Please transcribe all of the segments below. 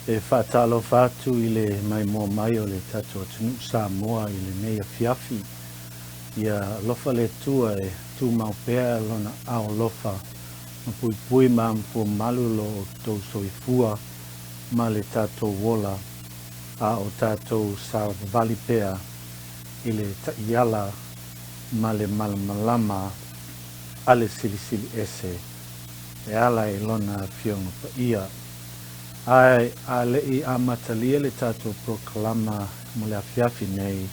E whaatalo whātu I le mai mua mai o le tato atunu Samoa I le nei a fiafi. Ia lofa le tua e tu maupea lona ao lofa. Ma pui pui ma mpua malu lo o tau soifua ma le tato wola. A o tato sa vali pea I le taiala ma le malamalama ale silisili ese. E ala e lona fionga pa ia. Ai a lei a matalia le tato proklama mo le afiafi nei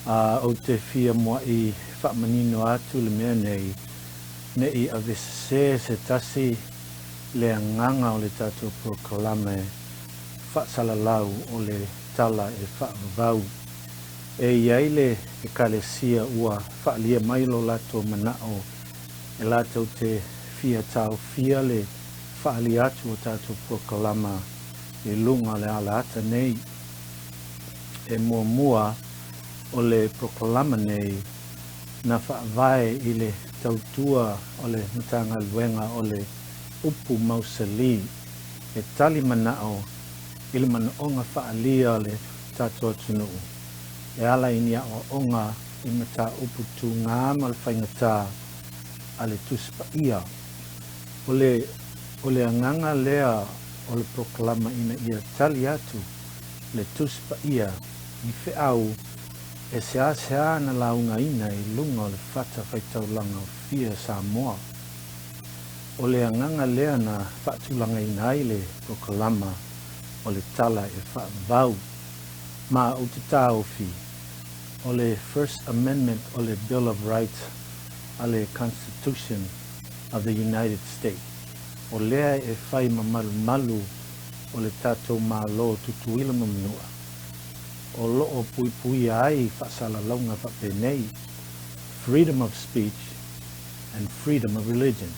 a o te fia mo I whaamanino atu le mea nei a vesese se tasi le anganga o le tato proklama whaasalalau o le tala e whaavavau e iai le e kalesia ua whaalia mailo lato manao e lato te fia tau fia le whaali atu o tātou proklama e lunga le ala ata nei e mua o le proklama nei na whaavae I le tautua o le mtanga luenga o le upu mausali e tali manao I le manaonga whaalia le tātou atunuu e ala inia o onga I mata upu tu ngā mal whaingata a le tuspa ia o le anganga lea o le proklama ina ia tali atu le tuspa ia I whiau e sea na launga ina I lunga o le whata whaitaulanga o fia Samoa. O le anganga lea na whaatulanga ina I le proklama o le tala e whaavau ma o te tāofi o le First Amendment o le Bill of Rights a le Constitution of the United States. O lea e whai malu o le tātou mālo tutuila mamnua. O loo pui ai whaasala launga whapenei, freedom of speech and freedom of religion.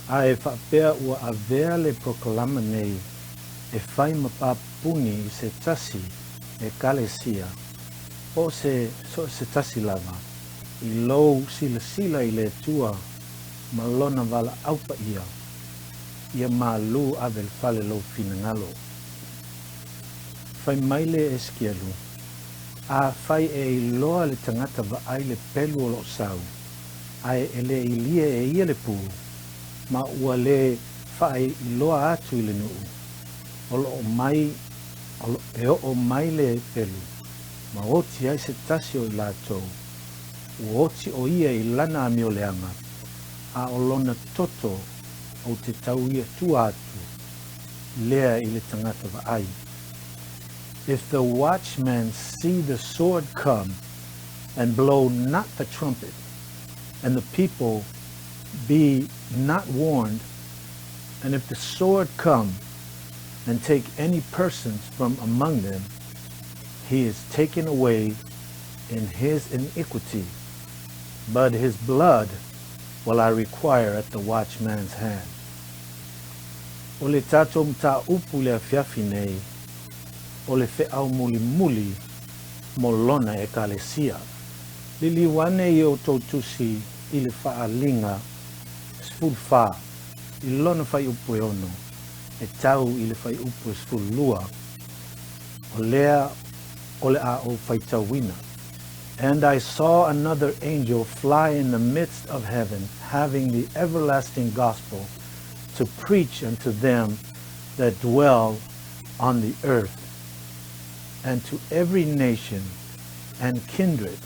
A e whapea ua avea le proklama nei e whai mapapuni I se tasi e kalesia o se tasi lava I lou sila I le tua malona wala aupa ia malu avel fale lo finangalo. Fai maile eskialu. A fai e iloa le tangata vaai le pelu o lo sau. Ai ele ilia e ia le pu. Ma ua le fai iloa atu I le nuu. O mai le pelu. Ma oti ai se tasio I latou. Oti o ia I lana amio leanga. A olona toto o te tau ia tuatu, lea I le tangata vaai. If the watchmen see the sword come and blow not the trumpet, and the people be not warned, and if the sword come and take any persons from among them, he is taken away in his iniquity, but his blood will I require at the watchman's hand. O le tātou mta upu le afiafi nei, o le wheau muli mo lona e kalesia. Lili wane I o tautusi I le whaalinga sfulfa, I lona whai upu e ono, e tau I le whai upu e sfulua, o lea o le a o whai tauina. And I saw another angel fly in the midst of heaven, having the everlasting gospel to preach unto them that dwell on the earth, and to every nation, and kindred,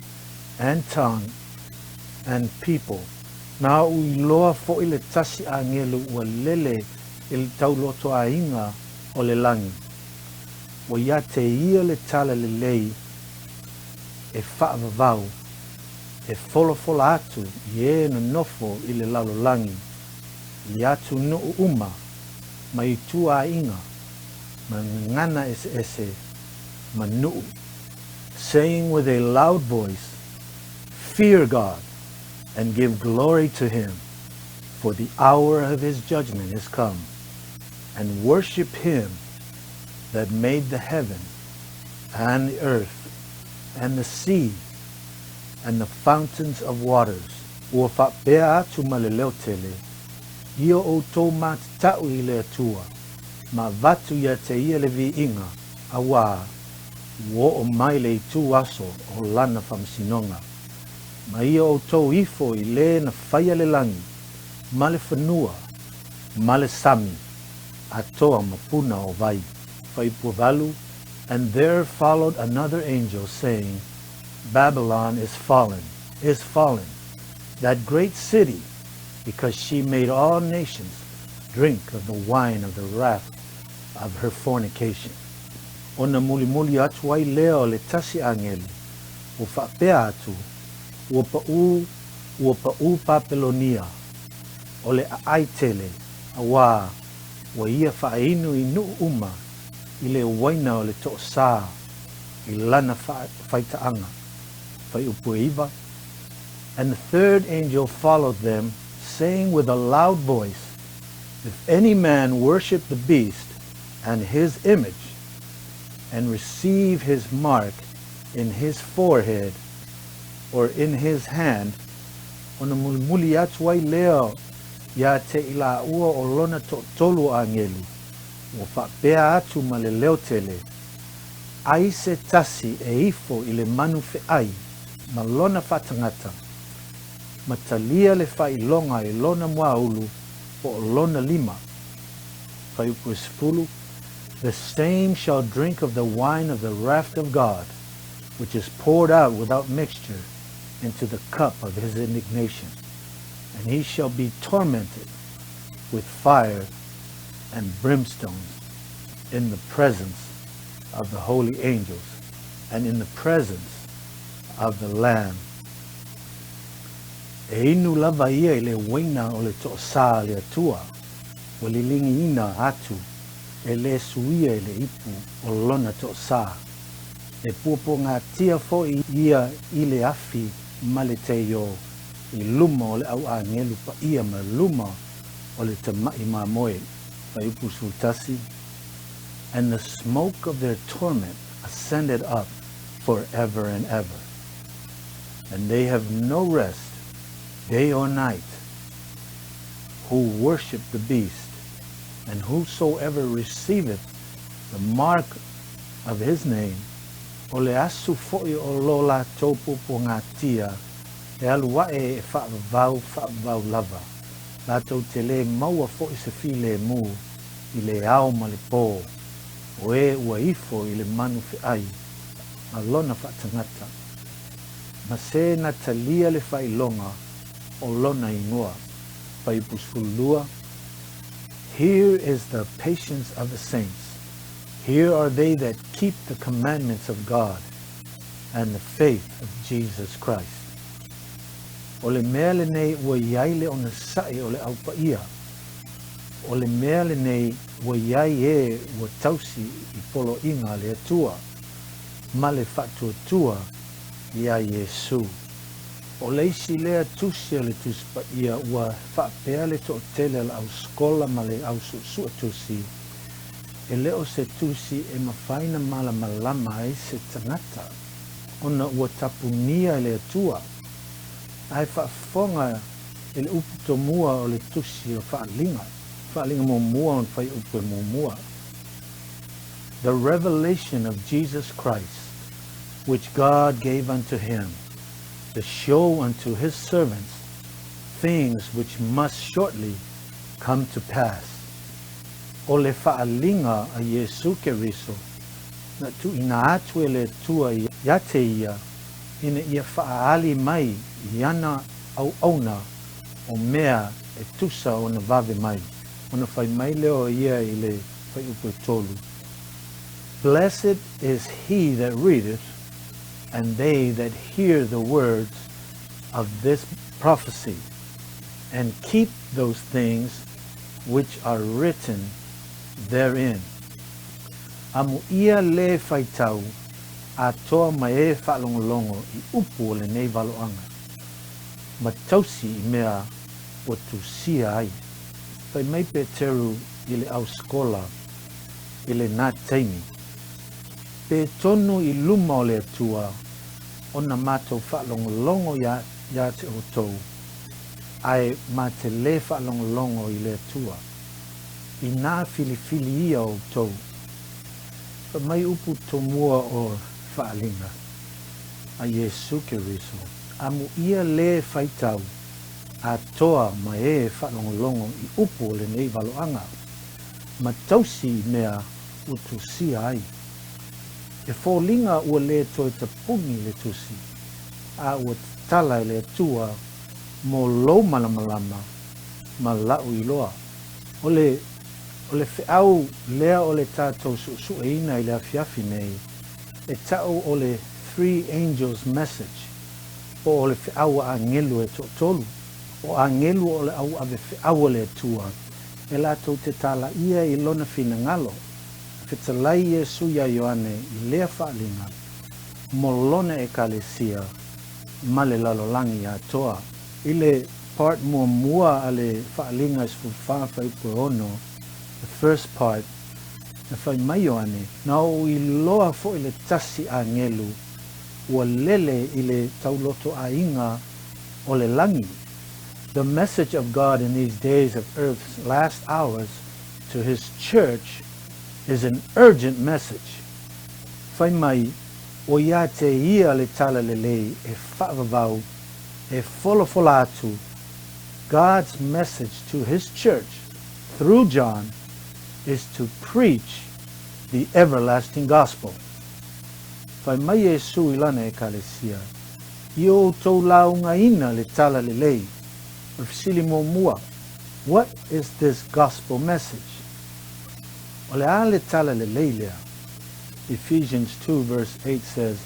and tongue, and people. Na ui loa fo I le tasi a ngelu ua lele I le tauloto a inga o le langi. Wa ia te ia le tala le lei, e whaavavau, e folofola atu I no nofo I le lalolangi, I atu no uma, ma I tua inga, ma ngana ese, ma nuu, saying with a loud voice, fear God, and give glory to Him, for the hour of His judgment is come, and worship Him that made the heaven, and the earth, and the sea, and the fountains of waters. Ua whapea atu maleleo tele, Ia o tō mātitau I le atua, ma vatu ia te ia le vi inga, awa, wo o mai le tu aso o lana whamsinonga. Ma ia o tau ifo I le na whaia le langi, ma le whanua, ma le sami, atoa mapuna o vai, whaipuavalu, and there followed another angel saying, Babylon is fallen, that great city, because she made all nations drink of the wine of the wrath of her fornication. Ona muli muli atu ai leo le tasi angeli, o whapea atu, ua pa'u Papelonia, o le aitele, awa, wa ia whainu I nuu uma, I le waina o le to'osā, I lana whaitaanga, whaiupueiva. And the third angel followed them, saying with a loud voice, If any man worship the beast and his image, and receive his mark in his forehead or in his hand, ona mulmuli atu ai leo ia te ila ua o lona tolu angeli, o whapea atu ma le leo tele, ai se tasi e ifo I le manu fe'ai, ma lona whatangata, ma talia le whailonga I lona muaulu o lona lima, whaiupu sefulu, the same shall drink of the wine of the wrath of God, which is poured out without mixture into the cup of his indignation. And he shall be tormented with fire and brimstone in the presence of the holy angels and in the presence of the Lamb. E inu lava ia I le waina o le to'osā le atua, o le lingi ina atu, e le suia I le ipu o lona to'osā. E puapo ngā tia fo'i ia I le afi ma le teio, I luma o le au angelu pa ia ma luma o le tamai mamoe, pa ipu sultasi. And the smoke of their torment ascended up forever and ever. And they have no rest, day or night, who worship the beast, and whosoever receiveth the mark of his name, o le asu fo'i o lola taupu po ngā tia, e alua e whaavau lava. Lātou te le maua fo'i se fi le mū, I le ao ma le pō, o e ua ifo I le manu fe'ai, ma lona whaatangata. Ma se na talia le whailonga o lona ingoa, whaipusfulua. Here is the patience of the saints. Here are they that keep the commandments of God and the faith of Jesus Christ. O le mea le nei ua iai le ona sa'i o le aupaia. O le mea le nei ua iai e ua tausi I polo inga le atua, ma le whatuatua ia Iesu. O le isi lea tusi o le tuspaia ua whapea le to tele la au skola ma le au susua tusi. E leo se tusi e mawhaina mala malama e se tangata. Ona ua tapunia le atua. Ai whaafonga e le upu to mua o le tusi o whaalinga. Whaalinga mo mua on whai upu e mo mua. The revelation of Jesus Christ, which God gave unto him, to show unto his servants things which must shortly come to pass. O le whaalinga a Iesu Keriso, na tu ina atu e le tua ia te ia, ina ia whaali mai iana au auna o mea e tusa o na vave mai. O na whai mai leo ia I le whai upu tolu. Blessed is he that readeth, and they that hear the words of this prophecy, and keep those things which are written therein. Amu ia le whaitau, a toa mai e whaalongolongo I upu o le nei valoanga. Ma tausi I mea o tu sia ai. Pai mai pe teru I le au skola, I le nā teimi. Pe tonu I luma o le atua, ona mātou whaalongolongo ia te o tou, ai mā te le whaalongolongo I le atua. I nā filifili ia o tau. Pa mai upu to mua o whaalinga. A Yesu Keriso. Amu ia le whaitau. A toa ma e whalongolongo I upu o le nei waloanga. Ma tausi mea utusia ai. E fōlinga ua le toi te pungi le tusi. A ua tala le tua mo lo malamalama ma lau iloa. O le whiau lea o le tātou su eina I le afiafi nei. E tau o le Three Angels Message. O le whiau a ngelu e tolu. O a ngelu o le au ave whiau le tua. E lātou te tala ia I lona fina ngalo. Fetalai Yesu ia Ioane I lea whaalinga. Mo lona e kalesia. Ma le lalolangi a toa. I le part mua a le whaalinga is fuwhawhai puono. The first part. E whai mai Ioane. Na o I loa fo I le tasi a ngelu. Ua lele I le tauloto a inga o le langi. The message of God in these days of earth's last hours to his church is an urgent message. Whai mai, o ia te ia le tala le lei e whaavavau, e wholofola atu, God's message to his church through John is to preach the everlasting gospel. Whai mai e sui lana e kalesia, I o tau launga ina le tala le lei, of sili mo mua. What is this gospel message? O le ale tala le leilea. Ephesians 2 verse 8 says,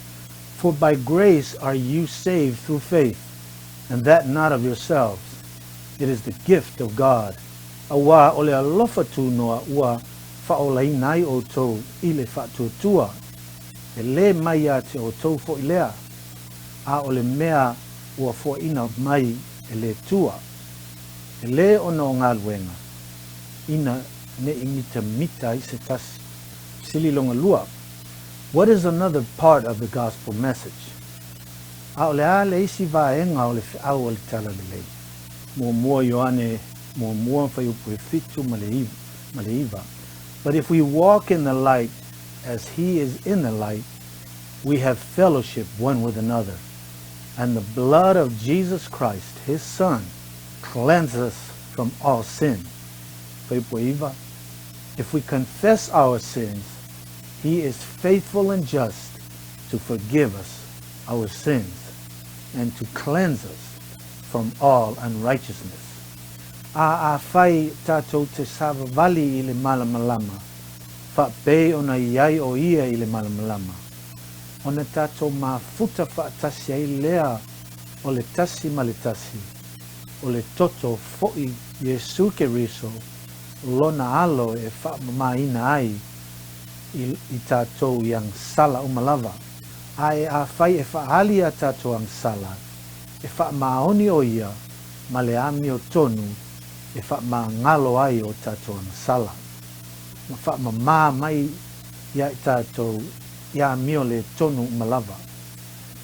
For by grace are you saved through faith, and that not of yourselves. It is the gift of God. Awa o le alofa tu noa ua whaolainai o tau I le whatuatua. E le mai a te o tau fo ilea. A o le mea ua fo ina mai e le tua. E le ona o ngā luenga. Ina ne imita mita I se tasi. Sili longa lua. What is another part of the gospel message? A o le a le isi vaenga o le whiau o le tala le lei. Mo mua Ioane, mo mua whai upu e fitu ma le iwa. But if we walk in the light as he is in the light, we have fellowship one with another. And the blood of Jesus Christ, his son, cleanses us from all sin. If we confess our sins, he is faithful and just to forgive us our sins and to cleanse us from all unrighteousness. A fai tātou te savavali I le malamalama, fa pe ona iai o ia I le malamalama. Ona tātou mafuta fa tasi ai lea o le tasi ma le tasi, o le toto fo'i Yesu Keriso, lona alo e fa maina ai I tātou yang sala umalava. Ai a fai e fa ali a tātou yang sala, e fa maoni o ia, ma le ami o tonu, e fa ma ngalo ai o tātou yang sala. Ma fa ma mai ia I tātou ia mio le tonu malava.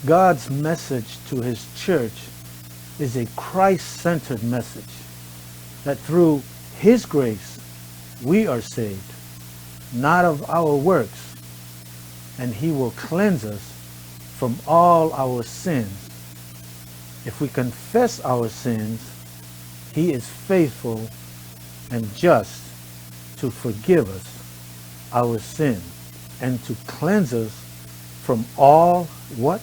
God's message to his church is a Christ-centered message, that through his grace we are saved, not of our works, and he will cleanse us from all our sins. If we confess our sins, he is faithful and just to forgive us our sins and to cleanse us from all what?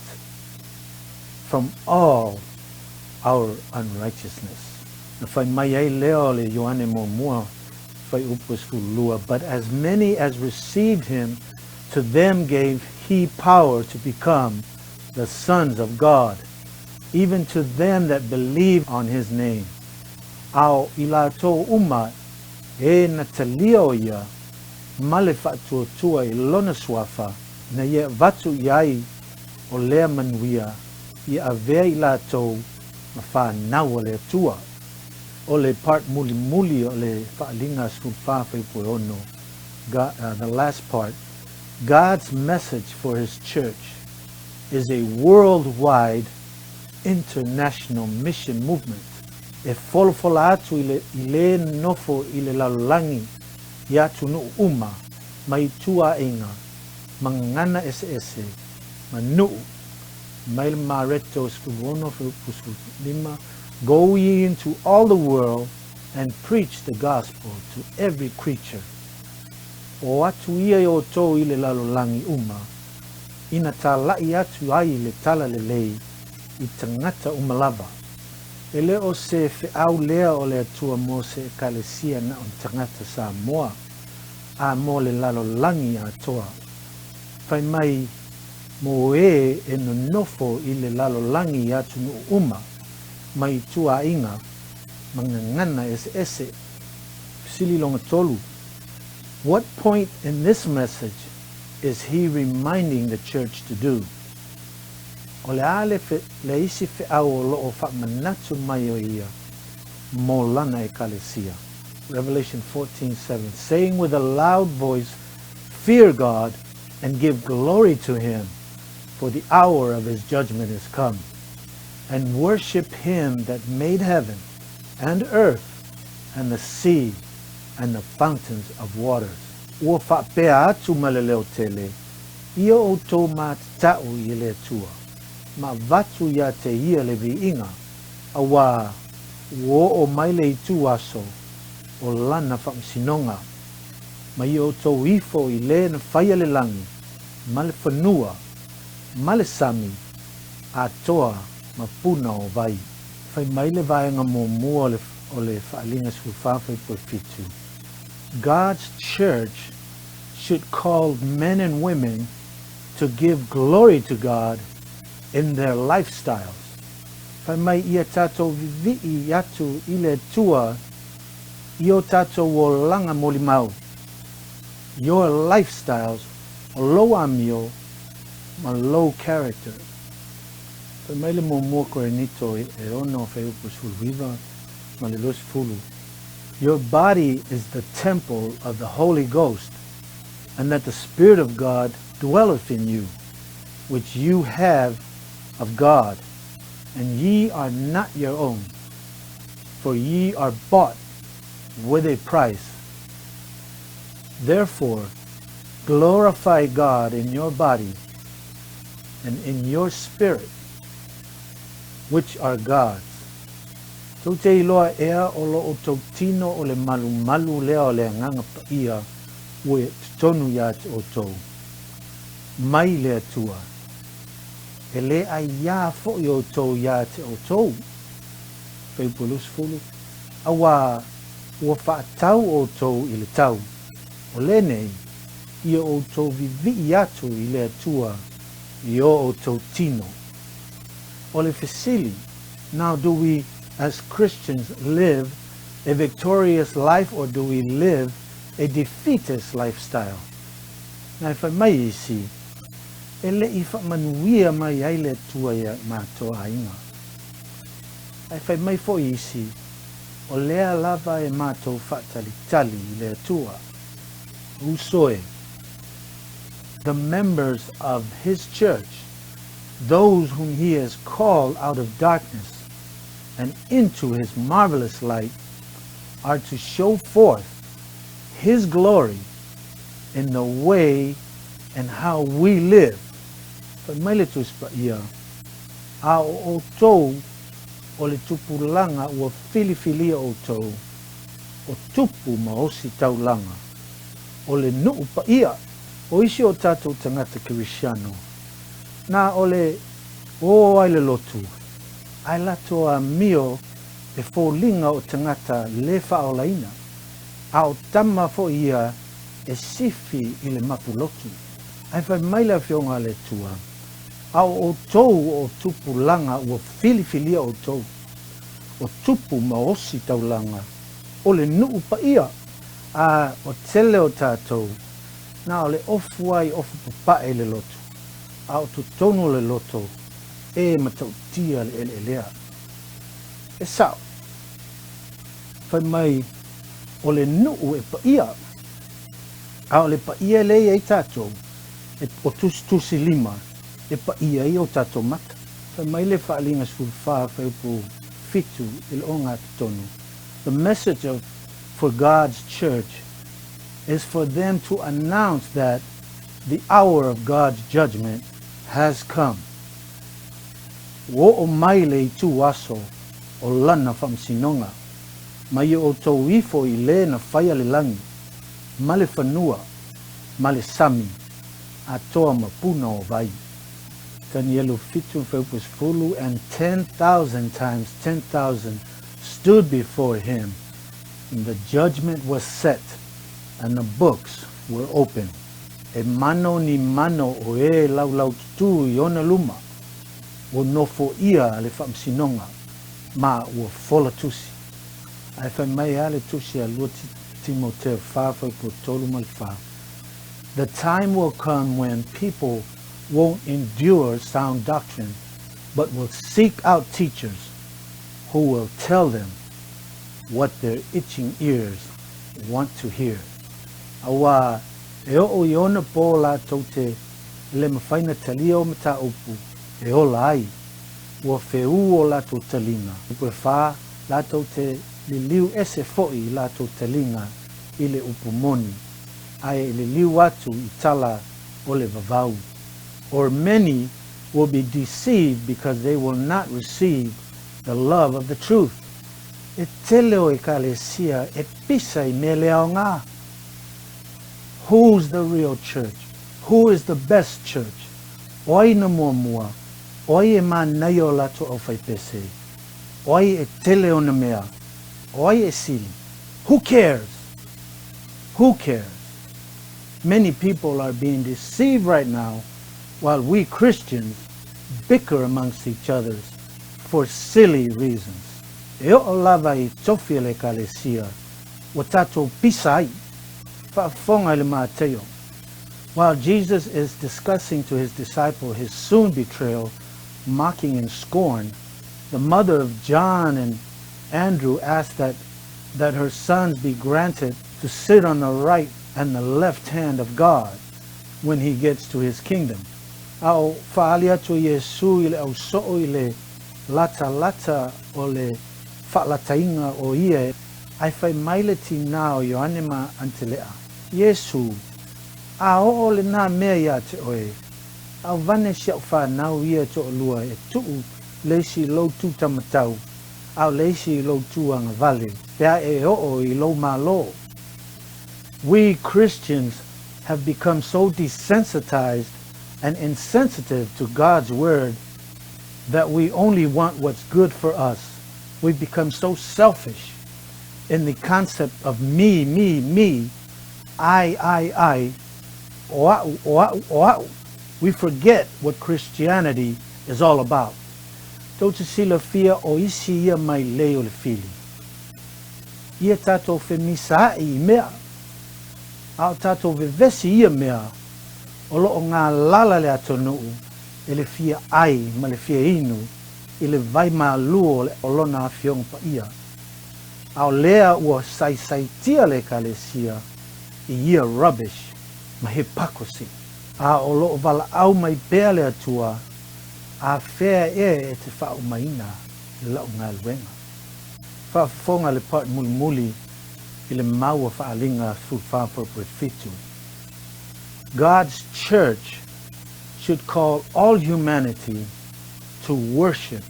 From all our unrighteousness. Whai mai ai leo le Ioane mo mua whai upus fulua. But as many as received him, to them gave he power to become the sons of God, even to them that believe on his name. Ao ilato uma e na talio ia male whatuatua I lona suafa na ia vatu iai o lea manuia I avea I lātou ma whanau le atua. O le part muli muli o le whaalinga sfulwhawhai pui ono. The last part, God's message for his church is a worldwide international mission movement. E wholofola atu I le nofo I le lalolangi ia tunu uma mai tua inga mangana ese manu mai mareto skuono fusku lima. Go ye into all the world and preach the gospel to every creature. O atu ia o to ile lalo langi uma ina ta lai atu ai le tala le lei i tangata umalava. Ele o se fe au lea o le atua mo se kalesia na on tangata sa moa a mo le lalo langi a toa. Fai mai mo e no nofo i le lalo langi atu no uma mai tua inga mangangana ese sili longa tolu. What point in this message is he reminding the church to do? O le ale le isi fe au o loo fa manatu mai o ia mo lana e kalesia. Revelation 14:7, saying with a loud voice, fear God and give glory to him, for the hour of his judgment is come, and worship him that made heaven and earth and the sea and the fountains of waters. Ua whapea atu maleleo tele, ia o tō māt tau i le tua, ma vatu ia te ia le vi inga, awa uo o maile i tu aso, o lana whamsinonga, ma i o tō ifo i le na whaia le langi, male whanua, male sami, a toa ma puna o vai. Whai maile vaenga mō mua o le whaalinga su whawhai po fitu. God's church should call men and women to give glory to God in their lifestyles. Whai mai ia tātou vivi atu i le tua, i o tātou o langa molimau. Your lifestyles o low amio, ma low character. Whai mai le mō mua kore nito e ono whai upo sulviva, ma le los fulu. Your body is the temple of the Holy Ghost, and that the Spirit of God dwelleth in you, which you have of God, and ye are not your own, for ye are bought with a price. Therefore, glorify God in your body and in your spirit, which are God's. Tau te iloa ea o lo o tau tino o le malu lea o le nganga pa ia ue tonu ia te o tau. Mai lea tua. E le a ia fo i o tau ia te o tau. Whai pulus fulu. Awa ua whaatau o tau i le tau. O le nei, ia o tau vivi i atu i lea tua i o tau tino. O le fesili, now do we as Christians live a victorious life, or do we live a defeatist lifestyle? Nai whai mai isi, e le i whamanuia mai ai le tua ia mātoa inga. Ai whai mai fo isi, o lea lava e mātou whaatalitali i le tua. Usoe, the members of his church, those whom he has called out of darkness and into his marvelous light, are to show forth his glory in the way and how we live. Whamailetus pa ia, a o tou o le tupulanga ua filifilia o tou, o tupu maosi taulanga, o le nuu pa ia, o isi o tātou tangata Kirisiano, na o le o ai le lotu, ai lato a mio e fōlinga o tangata le whaolaina, a o tama fo ia e sifi i le mapulotu. Ai whai maila whionga le tua, a o tou o tupu langa ua filifilia o tou, o tupu maosi taulanga, o le nuu pa ia, a o tele o tātou, na o le ofu ai ofu papae le lotu, a o tutono le loto, e matautia le elea. E sao, whai mai o le nuu e pa ia, a o le pa ia le ei tātou, o tusi lima, e pa ia i o tātou mata. Whai mai le whaalinga sulwha whai upu fitu il o ngā tonu. The message for God's church is for them to announce that the hour of God's judgment has come. Wo o mai le tu aso o lana whamsinonga, mai o tau wifo I le na whaia le langi, male whanua, male sami, a toa mapuna o vai. Danielu fitu was fulu, and 10,000 times 10,000 stood before him, and the judgment was set, and the books were open. E mano ni mano o e lau tu I ona luma, o nofo ia le whamsinonga, ma o fola tusi. Ai whai mai ale tusi a lua Timoteo whawhai po tolu mal wha. The time will come when people won't endure sound doctrine, but will seek out teachers who will tell them what their itching ears want to hear. Awa e o I ona po la tote le mawhaina talia o mata upu e ola ai ua wheu o la to talinga. Upe wha la tote li liu ese foi la to talinga I le upu moni ai le liu atu I tala o le vavau. Or many will be deceived because they will not receive the love of the truth. E teleo ekalesia e pisa I me leo ngā. Who's the real church? Who is the best church? Oi na mua, oi e manai o lato o whai pese. Oi e teleo na mea. Oi e sili. Who cares? Who cares? Many people are being deceived right now while we Christians bicker amongst each other for silly reasons. E o lava I tofia le kalesia, o tato pisai, whaafonga le Mateo. While Jesus is discussing to his disciple his soon betrayal, mocking and scorn, the mother of John and Andrew asked that her sons be granted to sit on the right and the left hand of God when he gets to his kingdom. Au faalia to Yesu ile au soo ile lata o le whaalatainga o ie ai whai maile ti nao Ioanema antelea. Yesu, a o le nā mea ia te oe, au vane siau whanau ia to o lua e tuu leisi lau tu tamatau, au leisi lau tu anga vale, pea e o I lau malo. We Christians have become so desensitized and insensitive to God's word that we only want what's good for us. We become so selfish in the concept of me, I, we forget what Christianity is all about. Totu sila fia o isi ia mai leo le fili. Ia tato fe misa I mea. Au tato vevesi ia mea. O loo ngā lala le atonuu, e le fia ai ma le fia inu, I le vai maa luo le olona afionga pa ia. Au lea ua sai tia le kalesia, I ia rubbish, ma hypocrisy. A o loo vala au mai pea le atua, a fea e te whao maina, le lau ngā luenga. Whaafonga le part muli I le maua whaalinga through whapapret fitu. God's church should call all humanity to worship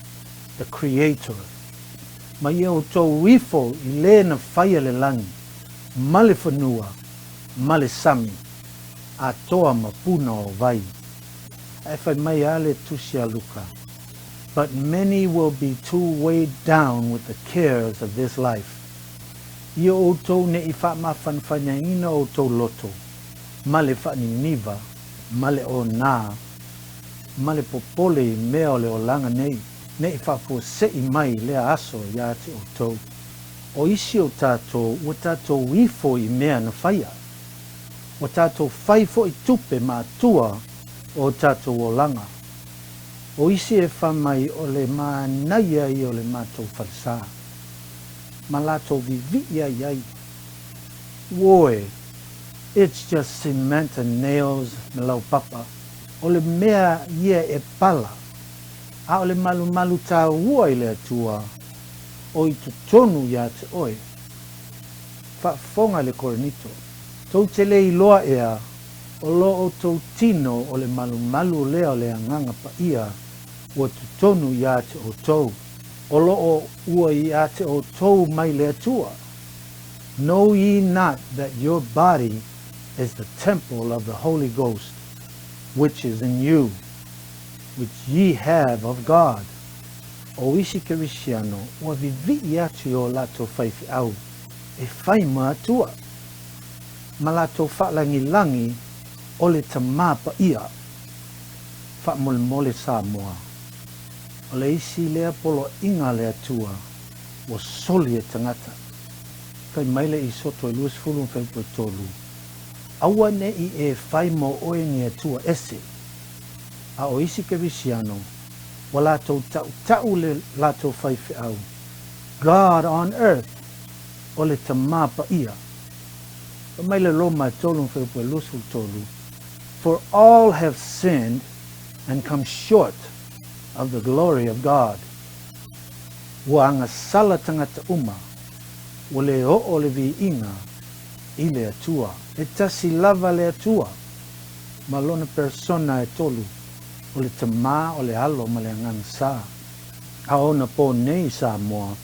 the Creator. Mai o tō wifo I le na whaia le langi, male whanua, male sami, a toa mapuna o vai. E whai mai ale tusia luka. But many will be too weighed down with the cares of this life. Ia o tō ne I whaamawhanwhanyaina o tō loto. Male whaniniva, male o nā, male popole I mea o le o langa nei, ne I whapua sei mai lea aso ia te o tau. O isi o tātou, o tātou wifo I mea na whaia. O tātou whaifo I tupe mā tua o tātou o langa. O isi e whamai o le mā naia I o le mātou whalsa. Ma lātou vivi iai. Woe, it's just cement and nails me lau papa. O le mea ia e pala. A o le malu tā ua I le atua. O I tonu ia te oe. Whaafonga le koronito. Tau te le iloa ea, o lo o tau tino o le malu lea o le anganga pa ia, ua tutonu ia te o tau. O lo o ua ia te o tau mai le atua. Know ye not that your body is the temple of the Holy Ghost, which is in you, which ye have of God. O isi kerisiano, ua vivi atu o lato whaifi au, e whai maatua. Ma lato whaalangi o le tamapa ia, wha mole Samoa. O le isi lea polo inga le atua, ua soli e tangata. Kai maile i soto e luas fulu mwhaipo tolu. Aua ne i e whai mo oe ni atua ese. A o isi kerisiano, wa lato tau le lato whaifi au. God on earth, o le tamapa ia. Kai maile Roma tolu mwhaipo e luas fulu tolu. For all have sinned and come short of the glory of God. Wa anga sala tangata uma, wa le o le vi inga, i le atua, e tasi lava le atua, ma lona persona e tolu, o le tama o le alo ma le angang sa. A ona po nei sa moa,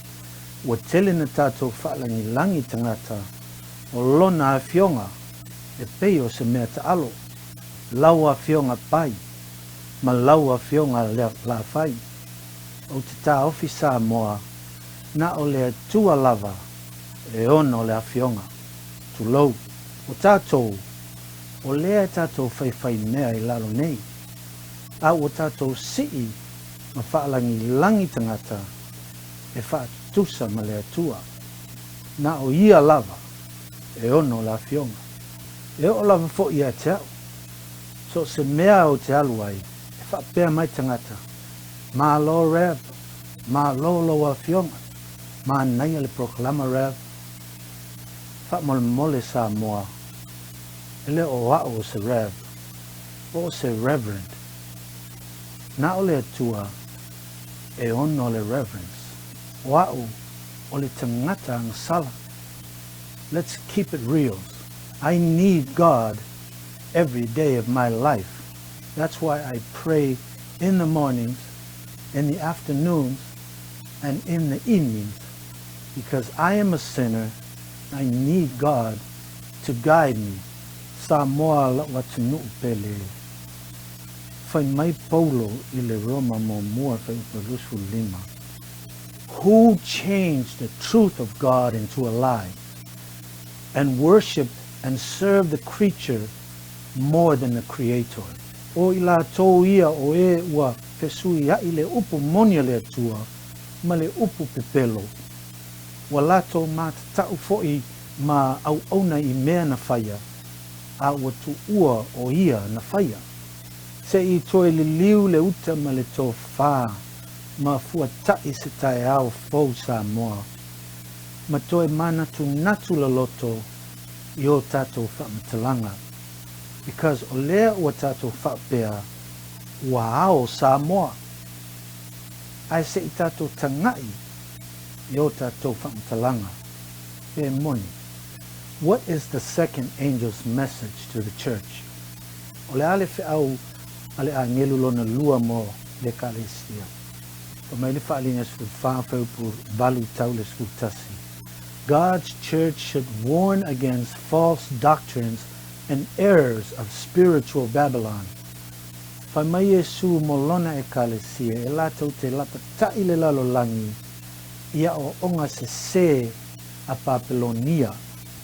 wa tele na tatou whaalangi langi tangata, o lona a fionga, e peo se mea ta alo, laua fionga pai, ma laua fionga la fai. O te tā ofi sa moa, na o le atua lava, e ono le afionga, tu lau, o tātou, o lea tātou whai mea i lalo nei, a o tātou sii, ma whaalangi langi tangata, e whaatusa ma le atua, na o ia lava, e ono le afionga, e o lava fo ia te au, so se mea o te aluai, e whaapea mai tangata, ma lo rev, ma lo afionga, ma nai le proklama rev, fa mole sa moa, ele o o se rev, o se reverend, na ole atua, e ono le reverence, o le tangata ang sala. Let's keep it real. I need God every day of my life. That's why I pray in the mornings, in the afternoons, and in the evenings, because I am a sinner. I need God to guide me. Samoa watunu pele. Fai mai Paulo ile Roma mo mua fai upalusu lima. Who changed the truth of God into a lie and worshipped and served the creature more than the Creator. O ila tō ia o e ua fesui ia ile upu monia le atua, ma le upu pepelo. Wa lato mata tau foi ma au auna i mea na whaia, a ua tu ua o ia na whaia. Se i toe li liu le uta ma le tō whā, ma fua tai se tae au fau sa moa. Ma toe mana tu natu la loto i o tātou whamatalanga. Because o lea ua tātou whapea, ua ao sa moa. Ai se i tātou tangai, i o tātou whamatalanga. E moni. What is the second angel's message to the church? O le ale fe au, ale a ngelu lona lua mo le kalesia. O mai le whaalinga sfu whawhau pur valu tau le sfu tasi. God's church should warn against false doctrines and errors of spiritual Babylon. Whai mai Yesu mo lona e kalesia, e lātou te lapa tai le lalo langi, ia o onga se a Papelonia,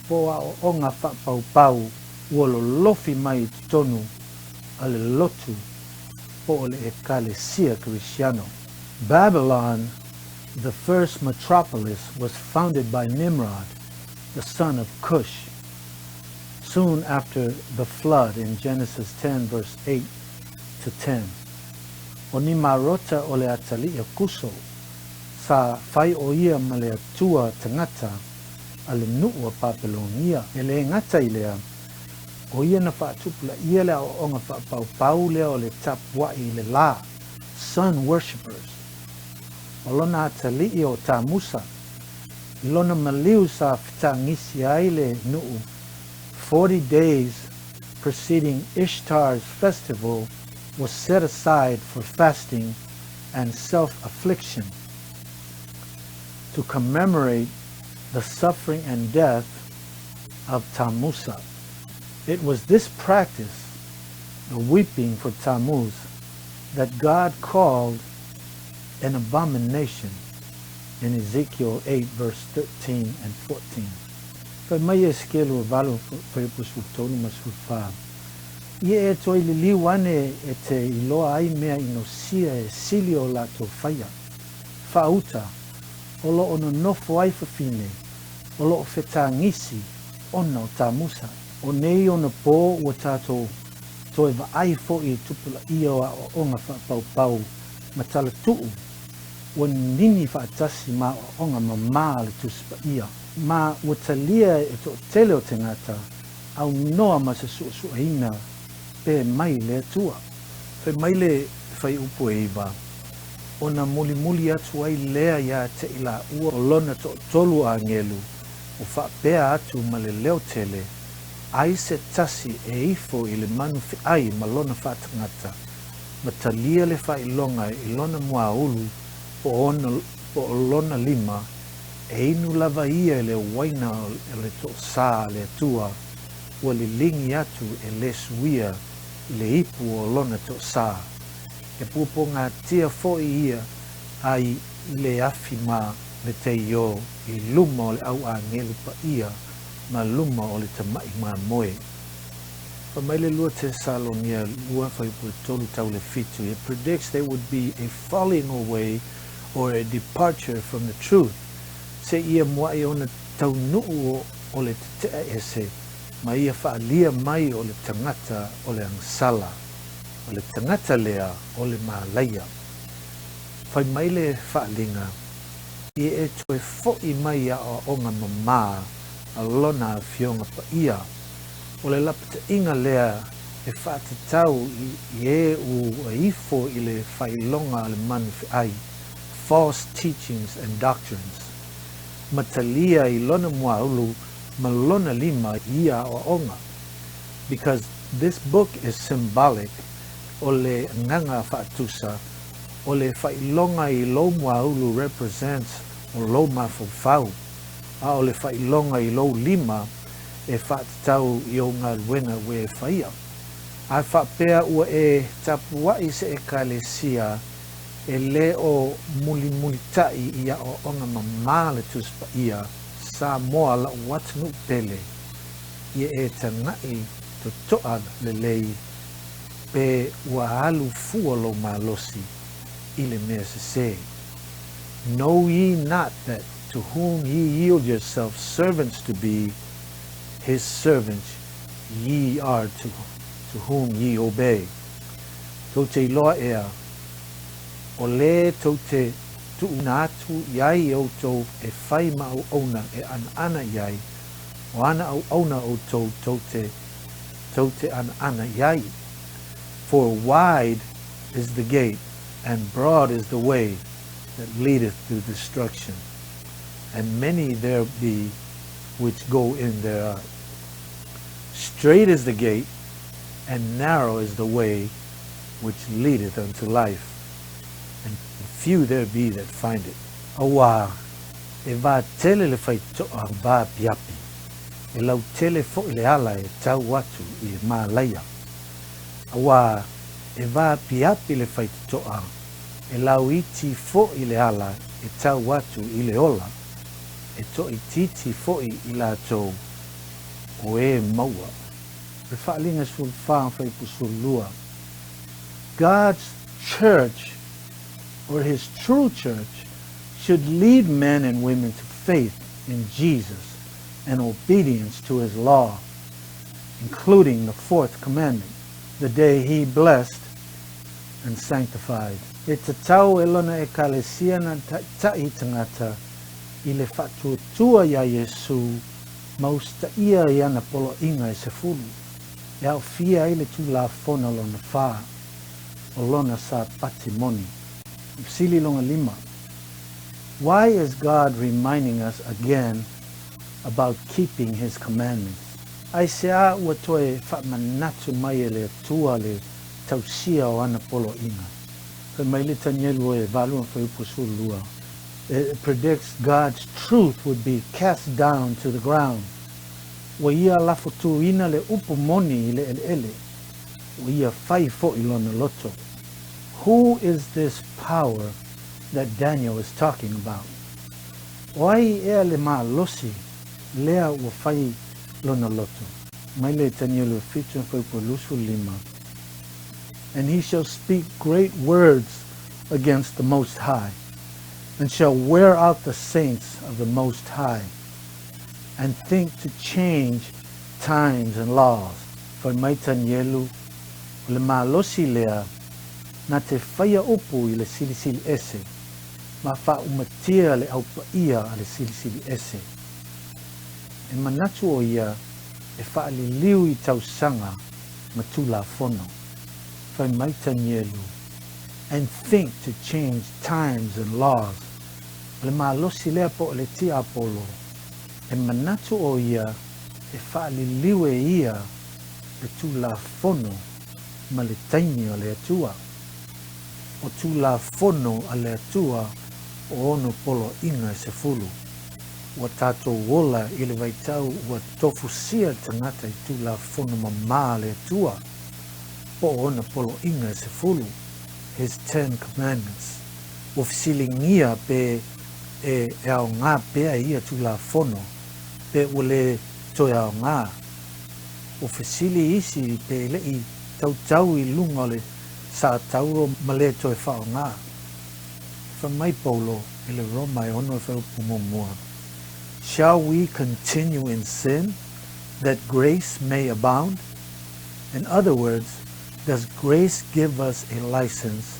po a o onga whapau ua lo lofi mai tonu a le lotu po o le Ecclesia Christiano. Babylon, the first metropolis, was founded by Nimrod, the son of Cush, soon after the flood in Genesis 10 verse 8 to 10. O ni marota o le atali e kuso, sa fai o ia ma le atua tangata a le nuu a Papelonia, e le ngata i lea, o ia na whaatupula ia lea o onga whaapau lea o le tapua i le la, sun worshippers. O lona atali i o tā Musa, i lona maliu sa whita ngisi ai le nuu, 40 days preceding Ishtar's festival was set aside for fasting and self-affliction to commemorate the suffering and death of Tammuz. It was this practice, the weeping for Tammuz, that God called an abomination in Ezekiel 8 verse 13 and 14. Fa mai eskelo valo fa pusutonu masufa. Ie e toi liliwane e te iloa ai mea inosia e silio la to faya. Fauta, olo ono nofo ai fafine, olo o fetangisi, ona o Tamusa. O nei ona po ua tato toi va ai fo I tupula ia o onga fa pau pau matala tuu. Ua nini fa atasi ma o onga ma le tuspa ia. Ma ua talia e to tele o te ngata, au noa ma se su aina pe mai le atua. Fe mai le fai upo e iwa. Ona muli atu ai lea ia te ila ua o lona to tolu a ngelu. O fa pea atu ma le leo tele. Ai se tasi e ifo I le manu fi ai ma lona fa tangata. Ma talia le fa ilonga I lona mua ulu po lona lima. E inu lava ia le waina le to sa le atua. Ua li lingi atu e le suia le ipu o lona to sa. E pupo ngā tia foi ia ai le afima le te io I luma o le au a ngelu pa ia ma luma o le tamai ma moe. Pa mai le lua te Salonia lua fai pu tolu tau le fitu. It predicts there would be a falling away or a departure from the truth. Se ia mua I ona tau nuu o le te ese, ma ia whaalia mai o le tangata o le angsala, o le tangata lea o le maalaia. Whai mai le whaalinga, I e toe fo'i mai a o onga mamā, a lona a fionga pa ia, o le lapata inga lea e whaatatau I e u a ifo I le whailonga le manu fi ai, false teachings and doctrines. Matalia I lona muaulu ma lona lima ia o onga. Because this book is symbolic o le nganga fa'atusa, o le failonga I lo muaulu represents o lo mafufau, a o le failonga I lo lima e fa'atau I o ngā luenga we faia. Ai fa'apea ua e tapuai se ekalesia e le o muli tai ia o onga mamā le tuspa ia sa moa la watnu pele ia e tangai to toa le lei pe ua alu fua lo malosi I le mea se se. Know ye not that to whom ye yield yourselves servants to be, his servants ye are to whom ye obey. To te loa ea o le tau te tuunatu iai o tau e whai ma au auna e ana iai, o ana au auna o tau te ana iai. For wide is the gate, and broad is the way that leadeth to destruction, and many there be which go in thereof. Straight is the gate, and narrow is the way which leadeth unto life, and few there be that find it. Awa, e va tele le fai toa va piapi, e lau tele fo le ala e tau watu I mālaia. Awa, e va piapi le fai toa, e lau iti fo le ala e tau watu I le ola, e to I titi fo I la tau o e maua. E whaalinga sul whaa fai pusulua. God's church, or his true church, should lead men and women to faith in Jesus and obedience to his law, including the fourth commandment, the day he blessed and sanctified. E te tau e lona e kalesia na tai tangata I le whatuatua ia Yesu mausta ia I ana polo inga e se fulu. E au fia I le tu la fona lona wha o lona sa patimoni. Sili longa lima. Why is God reminding us again about keeping his commandments? ai se a ua toe whaamanatu mai e le tua le tausia o ana polo inga. Kai mai le tanielu e valua whaiupu sulua. It predicts God's truth would be cast down to the ground. Wa ia lafo tu ina le upu moni le ele. Wa ia fai fo ilona loto. Who is this power that Daniel is talking about? Wai ea le maa losi lea ua fai lona loto. Mai le tanielu fitu whaiupu lusu lima. And he shall speak great words against the Most High, and shall wear out the saints of the Most High, and think to change times and laws. For maitan yelu le malosi lea na te whaia upu i le silisili ese, ma wha umatia le aupa ia a le silisili ese. E manatu o ia e wha li liu i tausanga ma tula fono. For maitan yelu, and think to change times and laws. Le malosi lea po le ti apolo, e manatu o ia e whaaliliwe ia le tula fono ma le taimi o le atua. O tula fono a le atua o ono polo inga e se fulu. Wa tato wola i le vaitau wa tofusia tangata i tula fono ma le atua. Po ona polo inga e se fulu. His 10 commandments. O fisilingia pe e ao ngā pea ia tula fono. Pe ule toi ao ngā. O fisili isi pe le i tau i lunga le sa tauro male toi whao ngā. Whamai Paulo ele Roma e ono e whaupungo mua. Shall we continue in sin that grace may abound? In other words, does grace give us a license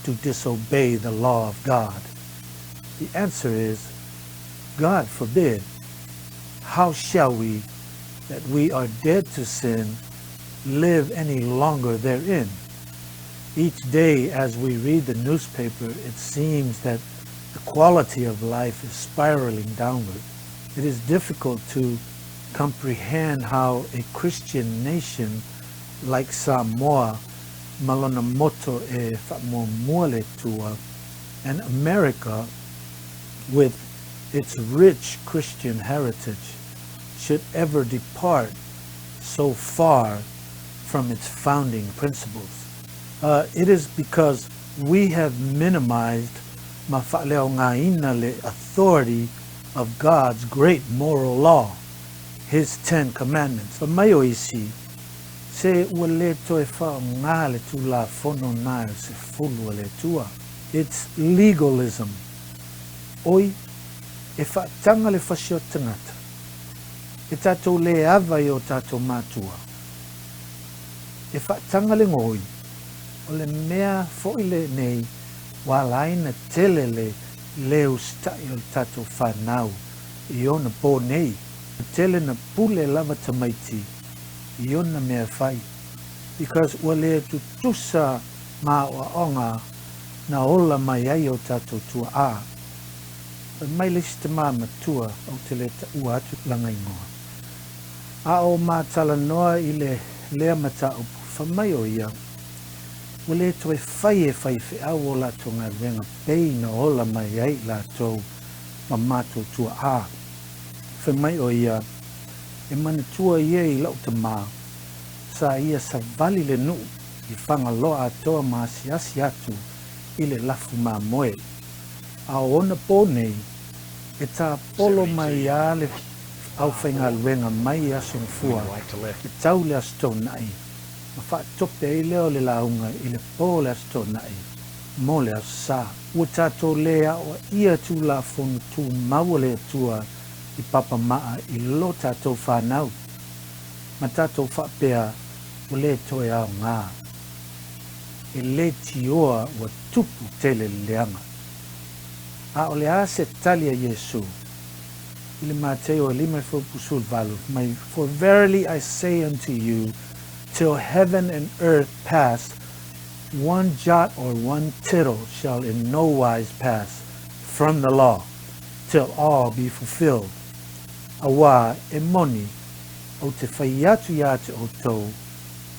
to disobey the law of God? The answer is, God forbid. How shall we, that we are dead to sin, live any longer therein? Each day as we read the newspaper, it seems that the quality of life is spiraling downward. It is difficult to comprehend how a Christian nation like Samoa, malona moto e whamomuale tua, and America, with its rich Christian heritage, should ever depart so far from its founding principles. It is because we have minimized mafa'aleongaina le authority of God's great moral law, His 10 commandments. Mayo isi, se wale to e wha ngā le tu la fono nai se fulu le tua. It's legalism. Oi, e wha tanga le whasio tangata. E tato le awa i o tato mātua. E wha tanga le ngoi, o le mea foile nei, walaina tele le leu stai o tato whanau, i ona pō nei, tele na pule lava tamaiti, i ona mea whai. Because wale tutusa mā o onga, na ola mai ai o tato tua a. Mai le sita mā matua o te le ta ua atu langa ingoa. A o mā tala noa i le lea mata upu whamai o ia. Wale to e whai whi au o la to ngā renga pei na ola mai ai la to ma mātou tua a. Whamai o ia, e mana tua ia i lau ta mā, sa ia sa vali le nu i whanga loa atoa mā siasi atu i le lafu mā moe. A ona pō nei, e tā polo mai a le au whainga luenga mai asong fua, e tau le asto nai, ma wha tope i leo le launga i le pō le asto nai, mo le asa. Ua tātou lea o ia tū la fonu tū maua le tua i papa maa i lo tātou whanau, ma tātou whapea o le toe au ngā. E le tioa ua tupu tele leanga. A o le a se talia Yesu, ile Mateo 5:8, for verily I say unto you, till heaven and earth pass, one jot or one tittle shall in no wise pass from the law, till all be fulfilled. Awa e moni, o te whai atu ia te o tau,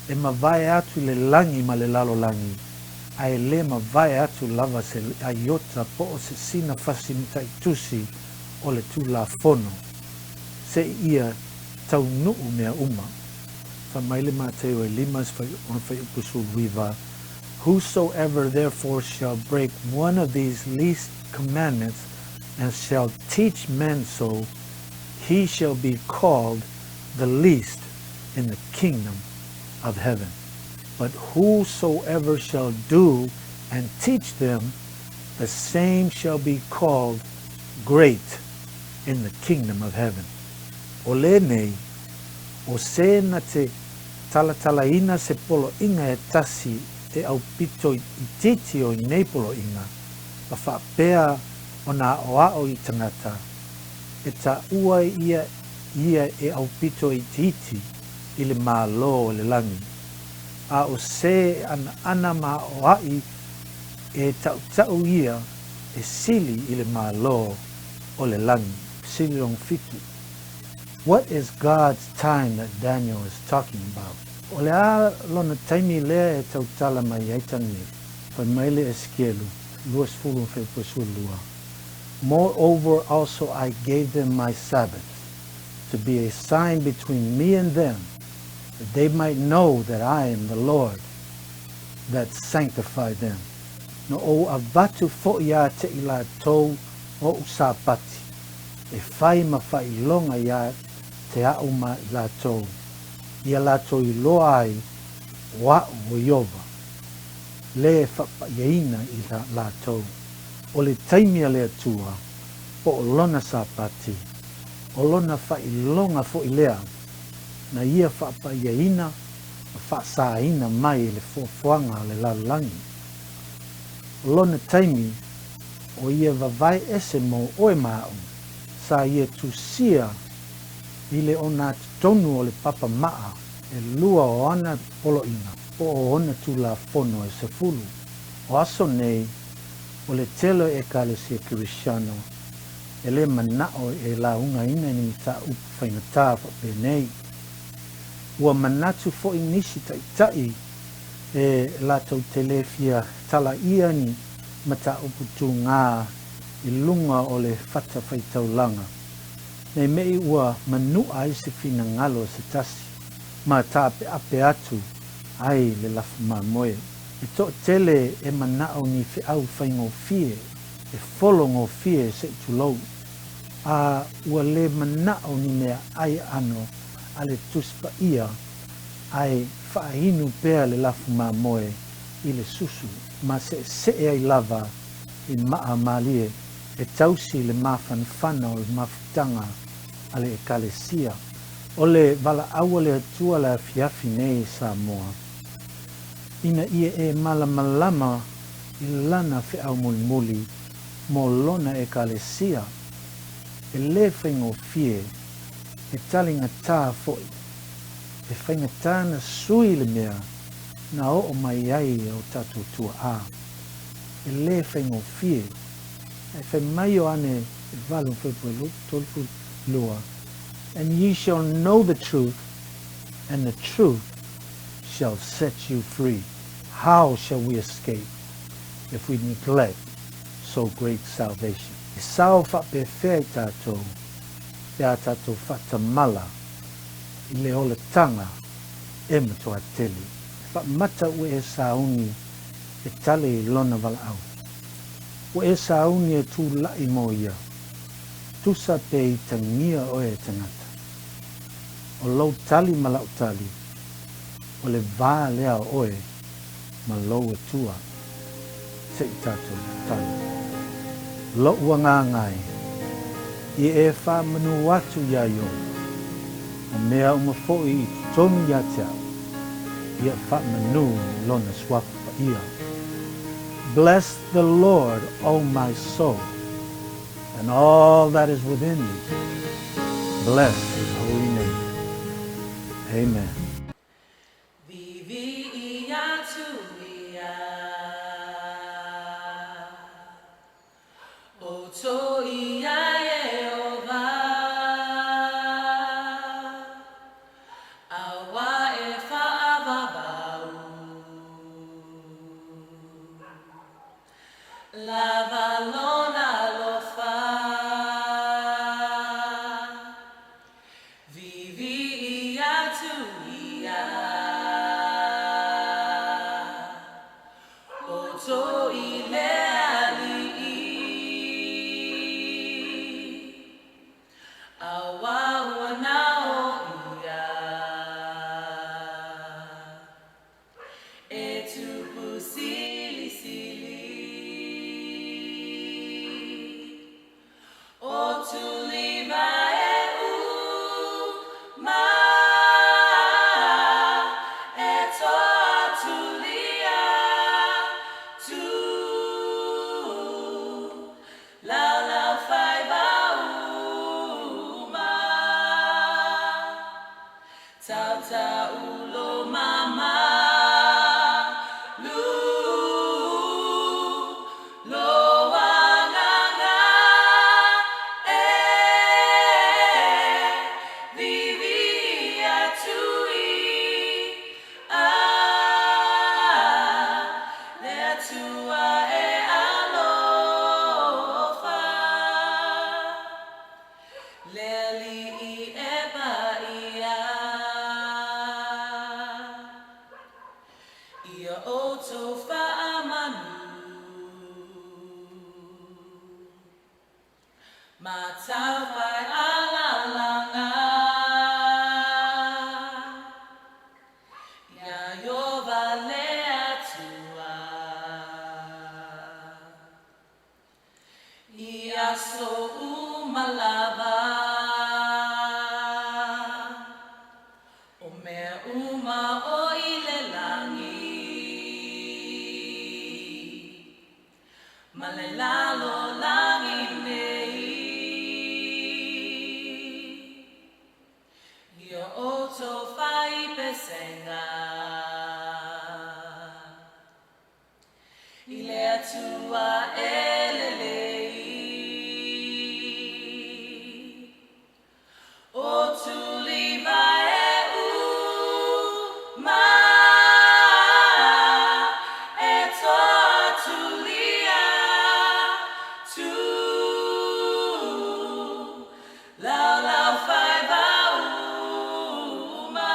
e mawai atu le langi ma le lalo langi, ai le mawai atu lava se aiota po o se sina fasi mita itusi o le tu la fono, se ia tau nuu mea uma. Whamaile Mateo e limas whai upusul wiva, whosoever therefore shall break one of these least commandments and shall teach men so, he shall be called the least in the kingdom of heaven. But whosoever shall do and teach them, the same shall be called great in the kingdom of heaven. O le nei, o se na te talatalaina se polo inga e tasi e au pito i titi o i nei polo inga, pa whapea o nā oao i tangata, e ta ua ia e au pito i titi i le mālo o le langi. A o se ana mā oai e tau ia e sili i le mālo o le langi, sili long fitu. What is God's time that Daniel is talking about? O le a lona taimi lea e tau tala mai aitangi, whai maile e skielu, luas fulu whai lua. Moreover also I gave them my Sabbath, to be a sign between me and them, that they might know that I am the Lord, that sanctify them. No o avatu fo'ia te ila tou o usapati, e whai ma whai longa ia te au ma ila tou, ia la tou i loa ai wa o Iova, le whapa iaina i la tou, o le taimia le atua, po o lona sapati, o lona whai longa fo i lea, na ia whapa iaina, whaasaina mai le fuafuanga le lalangi. Lona taimi o ia vavai ese mo oe mau, sa ia tusia i le ona tonu o le papa maa, e lua o ana polo ina, po o ona tu la fono e se fulu. O aso nei, o le telo e kalesia kirishano, e le manao e la unga ina ni mita upu whainata whape nei. Ua manatu fo inisi tai e la tau telefia tala ia ni mata upu tu ngā i lunga o le fata whaitau langa. Nei mei ua manua i se fina ngalo se tasi, ma tape ape atu ai le lafu mamoe. E to tele e manao ni fe au whaingo fie, e folongo fie se tulou. A ua le manao ni mea ai ano ale tuspa ia ai whaahinu pēr le lafu mamoe i le susu, ma se ai lava i maa malie e tausi le mawhanwhana o le mawhutanga ale e kalesia. O le wala aua le atua la fiafi nei sa moa. Ina ia e malamalama i lana fe au muli mo lona e kalesia. E le whaingo fie e talinga tā foi. E whainga tāna sui le mea na o mai ai o tatu tua a. E le whaingo fie. E whai mai o ane e walu whaipu tolfu lua. And ye shall know the truth, and the truth shall set you free. How shall we escape if we neglect so great salvation? E sao whape whea tātou, pia tātou whatamala, i le ole tanga e matua teli. Whamata ue e sauni e tale i lona wala au. Ue e sauni e tū lai mo ia, tusa pe i tangia o e tangata. O lau tali ma lau tali, o le vā lea oe ma lau e tua, se i tātou tali. Lo ua ngā ngai, i e wha manu atu ia yo, o mea uma fōi i tonu ia te au, i e wha manu lona swapa ia. Bless the Lord, O my soul, and all that is within me. Bless his holy name. Amen. e tupu sili o tuliva e ma e toa tulia tu la la fai ba ma tata ulo mama Ia oto whaamanu Ma tau whai alalanga Ia iova lea tua Ia so umalava O mea uma o ile langi Malelalo langi nei Ia oto whai pesenga I lea tua elelei O tuliva e ma e toa tulia tu la la fai ba ma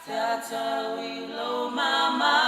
tata wilo mama